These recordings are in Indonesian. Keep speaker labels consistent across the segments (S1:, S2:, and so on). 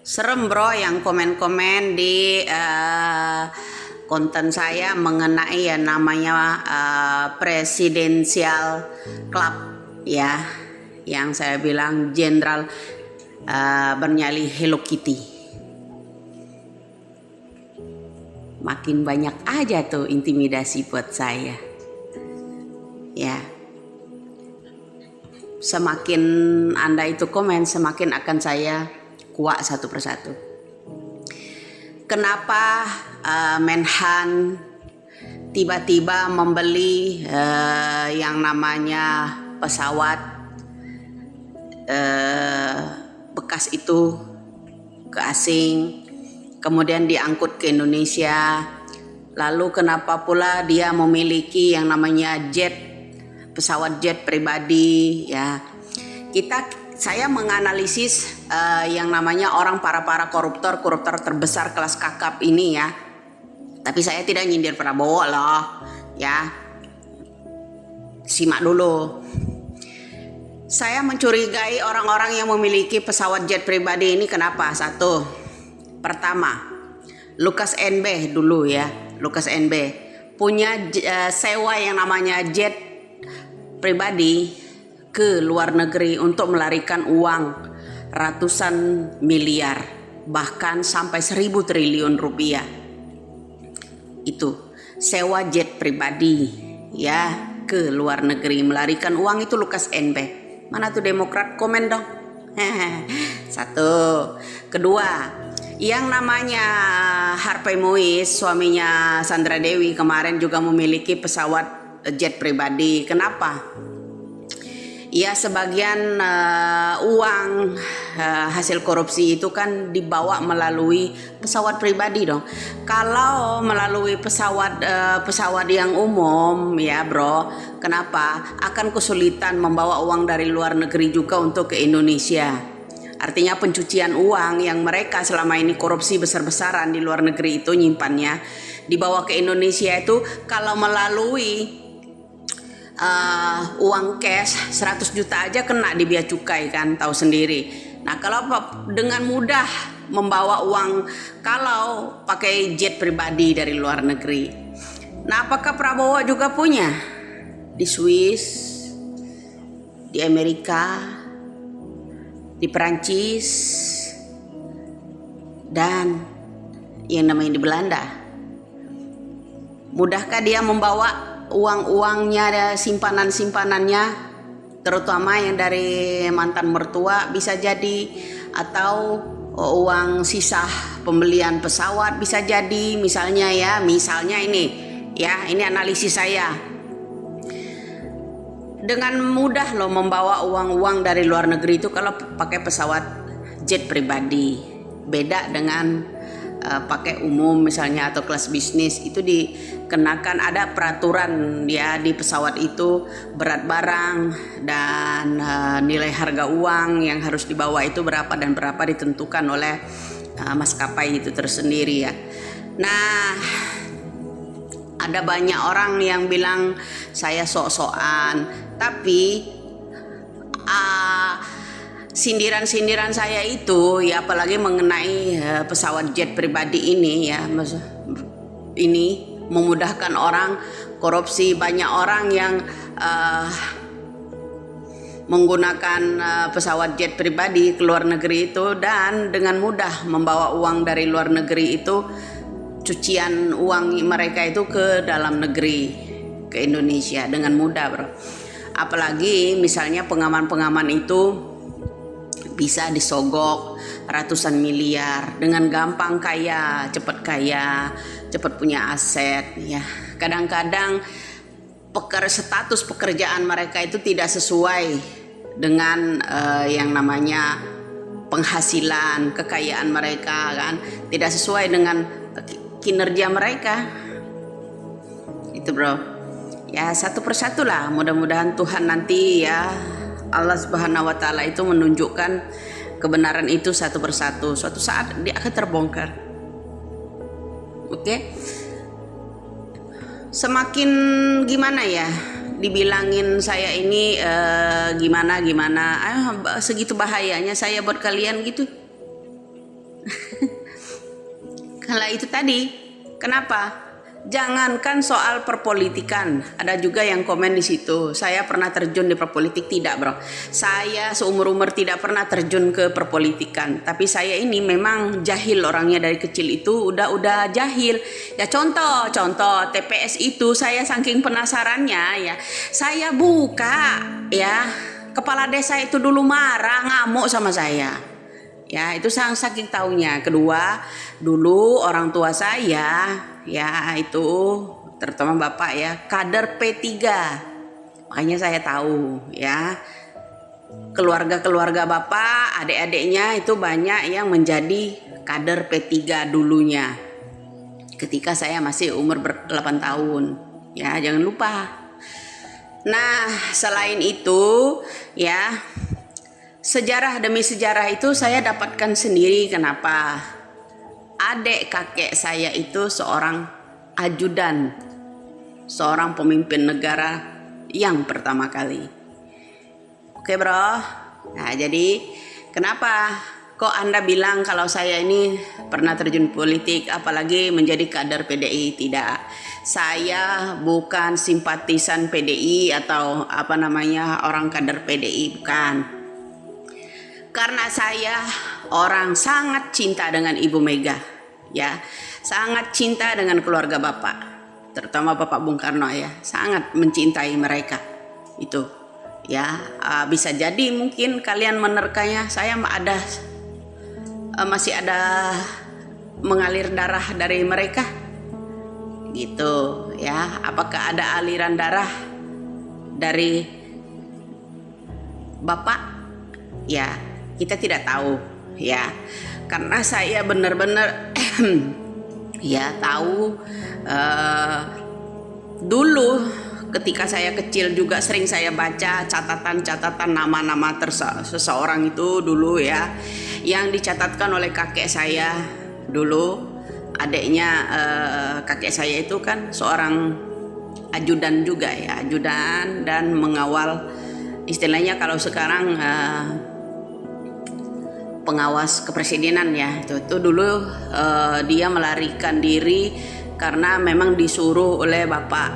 S1: Serem bro yang komen-komen di konten saya mengenai ya namanya Presidential Club ya, yang saya bilang Jenderal bernyali Hello Kitty. Makin banyak aja tuh intimidasi buat saya ya. Semakin Anda itu komen, semakin akan saya kuak satu persatu. Kenapa Menhan tiba-tiba membeli yang namanya pesawat bekas itu ke asing, kemudian diangkut ke Indonesia. Lalu kenapa pula dia memiliki yang namanya pesawat jet pribadi ya. Saya menganalisis yang namanya para koruptor terbesar kelas kakap ini ya. Tapi saya tidak nyindir Prabowo loh ya. Simak dulu. Saya mencurigai orang-orang yang memiliki pesawat jet pribadi ini kenapa? Satu, pertama, Lukas NB dulu ya. Lukas NB punya sewa yang namanya jet pribadi ke luar negeri untuk melarikan uang ratusan miliar, bahkan sampai 1.000 triliun rupiah. Itu sewa jet pribadi ya ke luar negeri melarikan uang, itu Lukas NB. Mana tuh Demokrat, komen dong. Satu. Kedua, yang namanya Harvey Muiz, suaminya Sandra Dewi, kemarin juga memiliki pesawat jet pribadi. Kenapa? Ya sebagian uang hasil korupsi itu kan dibawa melalui pesawat pribadi dong. Kalau melalui pesawat yang umum ya bro, kenapa? Akan kesulitan membawa uang dari luar negeri juga untuk ke Indonesia. Artinya pencucian uang yang mereka selama ini korupsi besar-besaran di luar negeri itu nyimpannya dibawa ke Indonesia itu kalau melalui uang cash 100 juta aja kena di bea cukai kan, tahu sendiri. Nah kalau dengan mudah membawa uang kalau pakai jet pribadi dari luar negeri. Nah apakah Prabowo juga punya di Swiss, di Amerika, di Perancis, dan yang namanya di Belanda? Mudahkah dia membawa uang-uangnya, simpanannya, terutama yang dari mantan mertua bisa jadi, atau uang sisa pembelian pesawat bisa jadi, misalnya ini ya, ini analisis saya. Dengan mudah loh membawa uang-uang dari luar negeri itu kalau pakai pesawat jet pribadi. Beda dengan pakai umum misalnya atau kelas bisnis, itu dikenakan ada peraturan ya di pesawat itu, berat barang dan nilai harga uang yang harus dibawa itu berapa dan berapa ditentukan oleh maskapai itu tersendiri ya. Nah ada banyak orang yang bilang saya sok-sokan, tapi sindiran-sindiran saya itu ya apalagi mengenai pesawat jet pribadi ini ya, ini memudahkan orang korupsi. Banyak orang yang menggunakan pesawat jet pribadi ke luar negeri itu dan dengan mudah membawa uang dari luar negeri itu, cucian uang mereka itu ke dalam negeri, ke Indonesia dengan mudah bro. Apalagi misalnya pengaman-pengaman itu bisa disogok ratusan miliar dengan gampang, cepat punya aset ya. Kadang-kadang status pekerjaan mereka itu tidak sesuai dengan yang namanya penghasilan, kekayaan mereka kan, tidak sesuai dengan kinerja mereka. Itu bro. Ya satu persatu lah, mudah-mudahan Tuhan nanti ya Allah Subhanahu wa Ta'ala itu menunjukkan kebenaran itu satu persatu. Suatu saat dia akan terbongkar. Oke? Semakin gimana ya dibilangin saya ini gimana segitu bahayanya saya buat kalian gitu. Kalau itu tadi, kenapa? Jangankan soal perpolitikan, ada juga yang komen di situ. Saya pernah terjun di perpolitik, tidak bro. Saya seumur-umur tidak pernah terjun ke perpolitikan. Tapi saya ini memang jahil orangnya dari kecil itu udah jahil. Ya contoh TPS itu saya saking penasarannya ya, saya buka ya. Kepala desa itu dulu marah, ngamuk sama saya. Ya itu saking taunya. Kedua, dulu orang tua saya ya itu terutama bapak ya kader P3, makanya saya tahu ya keluarga bapak, adik-adiknya itu banyak yang menjadi kader P3 dulunya ketika saya masih umur 8 tahun ya, jangan lupa. Nah selain itu ya, sejarah demi sejarah itu saya dapatkan sendiri. Kenapa? Adik kakek saya itu seorang ajudan, seorang pemimpin negara yang pertama kali. Oke bro, nah jadi kenapa kok Anda bilang kalau saya ini pernah terjun politik, apalagi menjadi kader PDI? Tidak, saya bukan simpatisan PDI atau orang kader PDI, bukan. Karena saya orang sangat cinta dengan Ibu Mega, ya, sangat cinta dengan keluarga Bapak, terutama Bapak Bung Karno ya, sangat mencintai mereka itu, ya. Bisa jadi mungkin kalian menerkanya, saya masih ada mengalir darah dari mereka, gitu, ya. Apakah ada aliran darah dari Bapak? Ya. Kita tidak tahu ya, karena saya benar-benar ya tahu dulu ketika saya kecil juga sering saya baca catatan nama-nama seseorang itu dulu ya, yang dicatatkan oleh kakek saya dulu. Adiknya kakek saya itu kan seorang ajudan juga ya, ajudan dan mengawal, istilahnya kalau sekarang pengawas kepresidenan ya. Itu dulu dia melarikan diri karena memang disuruh oleh bapak,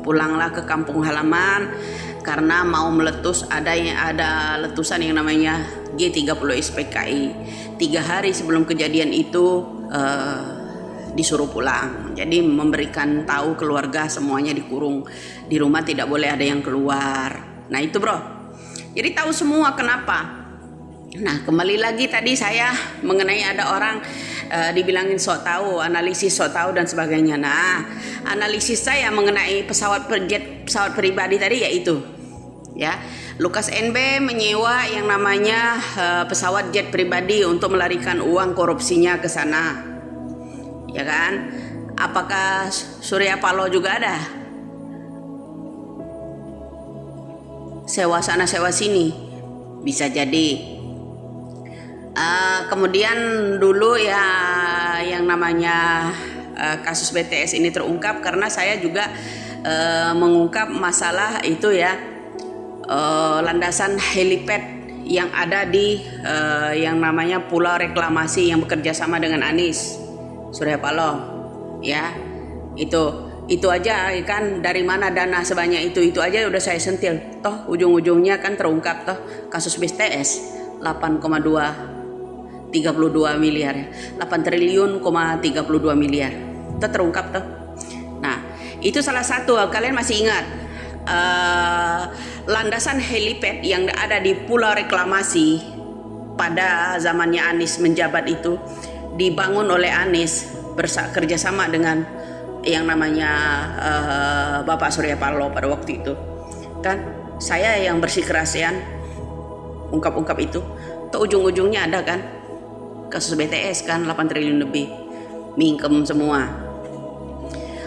S1: pulanglah ke kampung halaman karena mau meletus, ada letusan yang namanya G30 SPKI. 3 hari sebelum kejadian itu disuruh pulang, jadi memberikan tahu keluarga semuanya dikurung di rumah, tidak boleh ada yang keluar. Nah itu bro, jadi tahu semua. Kenapa? Nah kembali lagi tadi saya mengenai ada orang dibilangin sok tahu, analisis sok tahu dan sebagainya. Nah analisis saya mengenai pesawat pribadi tadi yaitu ya, Lukas NB menyewa yang namanya pesawat jet pribadi untuk melarikan uang korupsinya ke sana, ya kan? Apakah Surya Paloh juga ada sewa sana sewa sini? Bisa jadi. Kemudian dulu ya yang namanya kasus BTS ini terungkap karena saya juga mengungkap masalah itu ya, landasan helipad yang ada di yang namanya Pulau Reklamasi yang bekerja sama dengan Anies Surya Paloh ya. Itu aja kan, dari mana dana sebanyak itu aja udah saya sentil. Toh ujung-ujungnya kan terungkap toh kasus BTS 8,32 miliar, 8 triliun, 32 miliar. Itu terungkap toh. Nah, itu salah satu. Kalian masih ingat landasan helipad yang ada di Pulau Reklamasi pada zamannya Anies menjabat itu dibangun oleh Anies kerjasama dengan yang namanya Bapak Surya Paloh pada waktu itu. Kan saya yang bersikeras ungkap itu. Tuh ujung-ujungnya ada kan kasus BTS kan 8 triliun lebih, mingkem semua.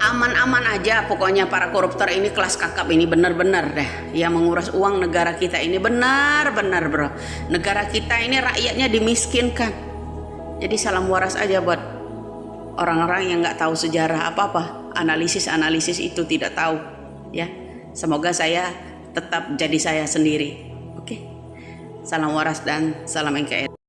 S1: Aman-aman aja pokoknya para koruptor ini, kelas kakap ini benar-benar deh yang menguras uang negara kita ini, benar-benar bro. Negara kita ini rakyatnya dimiskinkan. Jadi salam waras aja buat orang-orang yang nggak tahu sejarah apa-apa, analisis itu tidak tahu ya. Semoga saya tetap jadi saya sendiri. Oke. Salam waras dan salam NKRI.